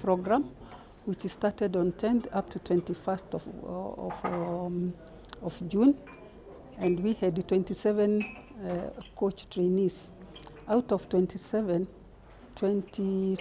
Program which started on 10th up to 21st of June, and we had 27 coach trainees. Out of 27, 22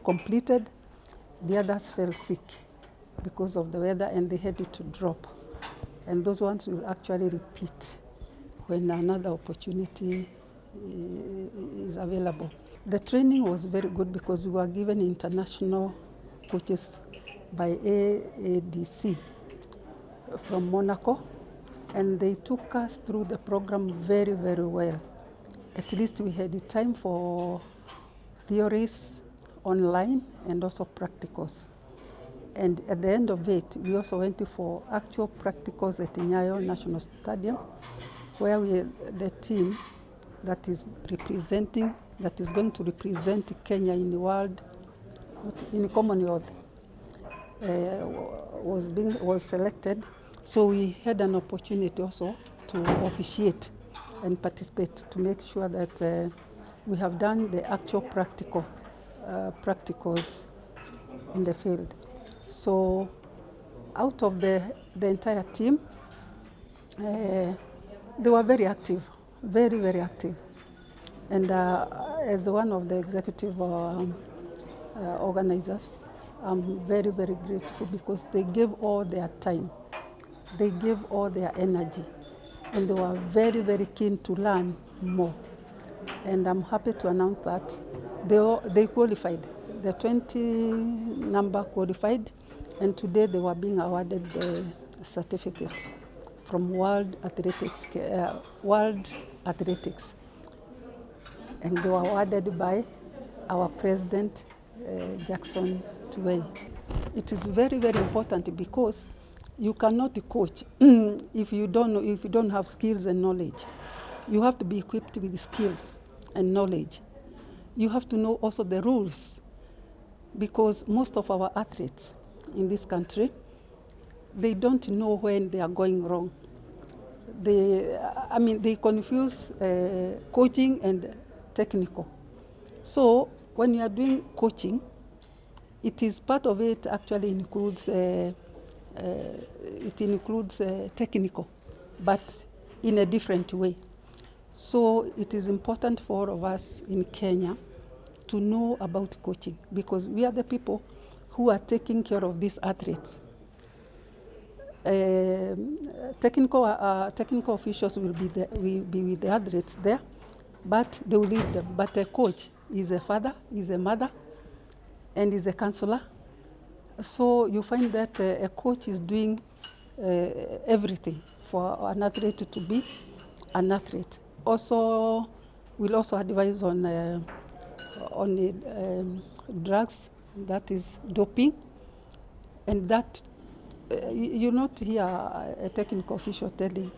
completed. The others fell sick because of the weather and they had to drop. And those ones will actually repeat when another opportunity is available. The training was very good because we were given international coaches by AADC from Monaco, and they took us through the program very, very well. At least we had the time for theories online and also practicals. And at the end of it, we also went for actual practicals at Nyayo National Stadium, where the team that is going to represent Kenya in the world, in Commonwealth, was selected. So we had an opportunity also to officiate and participate to make sure that we have done the actual practicals in the field. So out of the entire team, they were very active, very, very active. And as one of the executive organizers, I'm very, very grateful because they gave all their time, they gave all their energy, and they were very, very keen to learn more. And I'm happy to announce that they qualified. The 20 number qualified, and today they were being awarded the certificate from World Athletics. And they were awarded by our president, Jackson Tuwei. It is very, very important because you cannot coach if you don't have skills and knowledge. You have to be equipped with skills and knowledge. You have to know also the rules, because most of our athletes in this country, they don't know when they are going wrong. They confuse coaching and technical. So when you are doing coaching, it is part of it actually includes technical, but in a different way. So it is important for all of us in Kenya to know about coaching, because we are the people who are taking care of these athletes. Technical officials will be with the athletes there, but they will lead them. But a coach is a father, is a mother, and is a counselor. So you find that a coach is doing everything for an athlete to be an athlete. Also, we'll also advise on drugs, that is doping, and that you not hear a technical official telling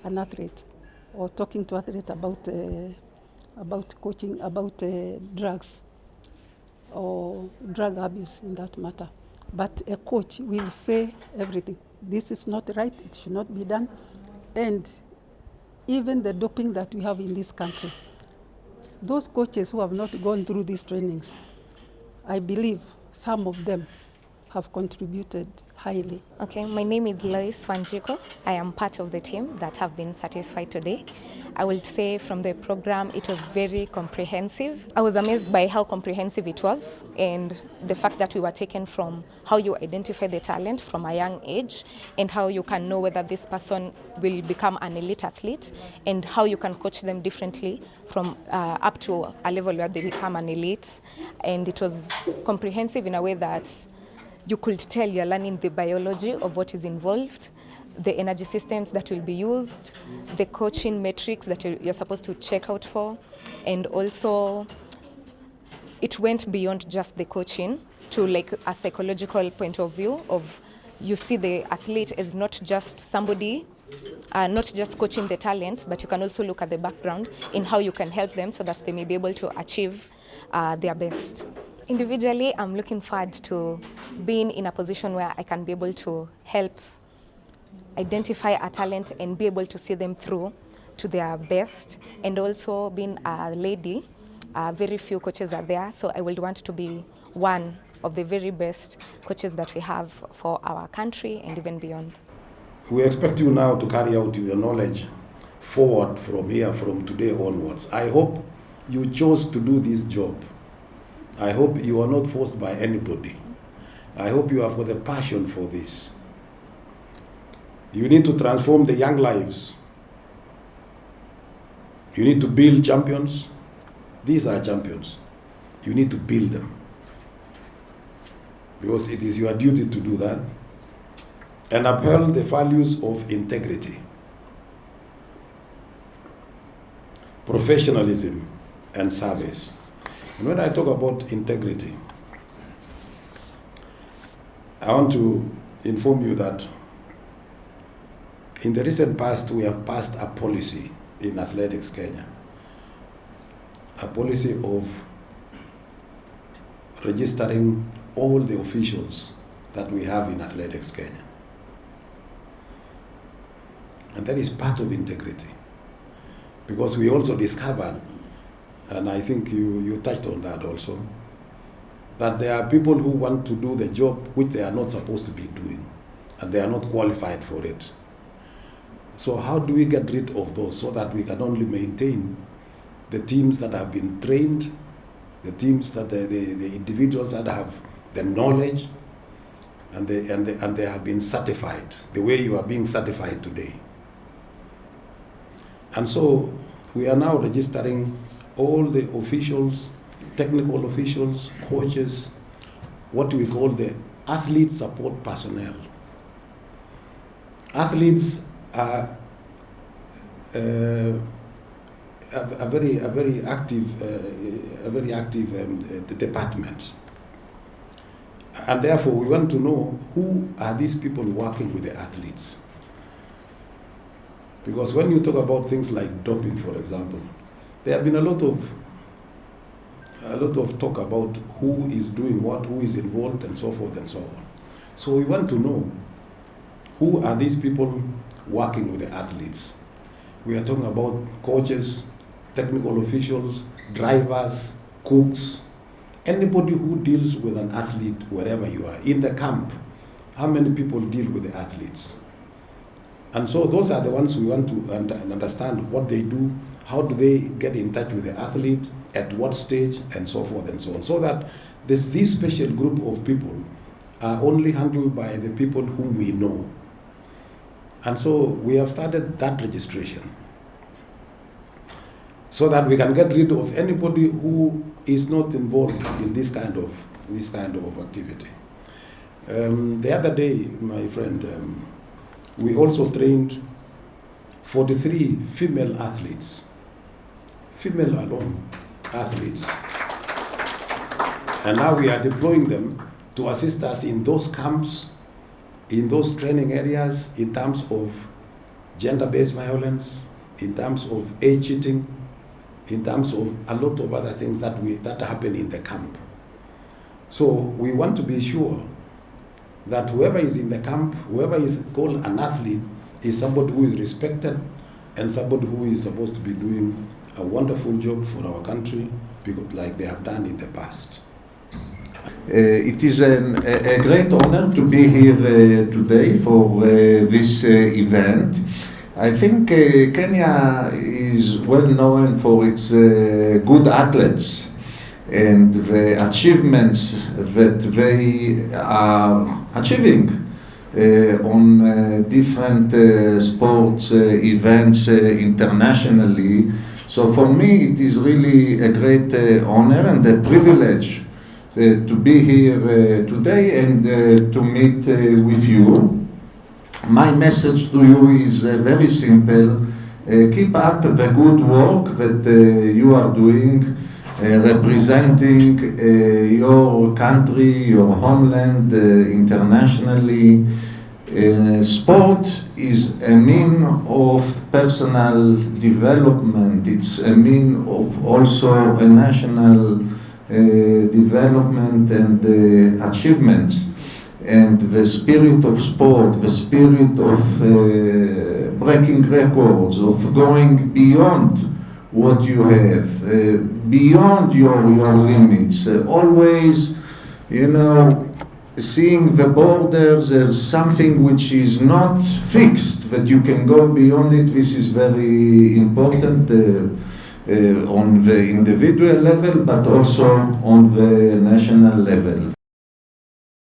an athlete or talking to athlete about coaching, about drugs or drug abuse in that matter. But a coach will say everything. This is not right, it should not be done. And even the doping that we have in this country, those coaches who have not gone through these trainings, I believe some of them have contributed highly. Okay, my name is Lois Wanjiko. I am part of the team that have been certified today. I will say from the program, it was very comprehensive. I was amazed by how comprehensive it was, and the fact that we were taken from how you identify the talent from a young age, and how you can know whether this person will become an elite athlete, and how you can coach them differently from up to a level where they become an elite. And it was comprehensive in a way that you could tell you're learning the biology of what is involved, the energy systems that will be used, the coaching metrics that you're supposed to check out for, and also it went beyond just the coaching to like a psychological point of view of you see the athlete as not just somebody, not just coaching the talent, but you can also look at the background in how you can help them so that they may be able to achieve their best. Individually, I'm looking forward to being in a position where I can be able to help identify a talent and be able to see them through to their best. And also being a lady, Very few coaches are there, so I would want to be one of the very best coaches that we have for our country and even beyond. We expect you now to carry out your knowledge forward from here, from today onwards. I hope you chose to do this job. I hope you are not forced by anybody. I hope you have got a passion for this. You need to transform the young lives. You need to build champions. These are champions. You need to build them. Because it is your duty to do that. And uphold the values of integrity, professionalism, and service. And when I talk about integrity, I want to inform you that in the recent past, we have passed a policy in Athletics Kenya, a policy of registering all the officials that we have in Athletics Kenya. And that is part of integrity. Because we also discovered, and I think you touched on that also, that there are people who want to do the job which they are not supposed to be doing, and they are not qualified for it. So how do we get rid of those so that we can only maintain the teams that have been trained, the teams that the individuals that have the knowledge, and they have been certified the way you are being certified today. And so we are now registering all the officials, technical officials, coaches, what we call the athlete support personnel. Athletes are a very active department, and therefore we want to know who are these people working with the athletes. Because when you talk about things like doping, for example, there have been a lot of talk about who is doing what, who is involved, and so forth and so on. So we want to know who are these people working with the athletes. We are talking about coaches, technical officials, drivers, cooks, anybody who deals with an athlete wherever you are. In the camp, how many people deal with the athletes? And so those are the ones we want to understand what they do, how do they get in touch with the athlete, at what stage, and so forth and so on. So that this special group of people are only handled by the people whom we know. And so we have started that registration so that we can get rid of anybody who is not involved in this kind of activity. The other day, my friend, we also trained 43 female athletes, female alone athletes. And now we are deploying them to assist us in those camps, in those training areas, in terms of gender-based violence, in terms of age cheating, in terms of a lot of other things that happen in the camp. So we want to be sure that whoever is in the camp, whoever is called an athlete, is somebody who is respected and somebody who is supposed to be doing a wonderful job for our country, because, like they have done in the past. It is a great honor to be here today for this event. I think Kenya is well known for its good athletes and the achievements that they are achieving on different sports events internationally. So for me it is really a great honor and a privilege to be here today and to meet with you. My message to you is very simple. Keep up the good work that you are doing, representing your country, your homeland internationally. Sport is a mean of personal development. It's a mean of also a national development and achievements. And the spirit of sport, the spirit of breaking records, of going beyond what you have, beyond your limits, always, seeing the borders as something which is not fixed, that you can go beyond it. This is very important on the individual level, but also on the national level.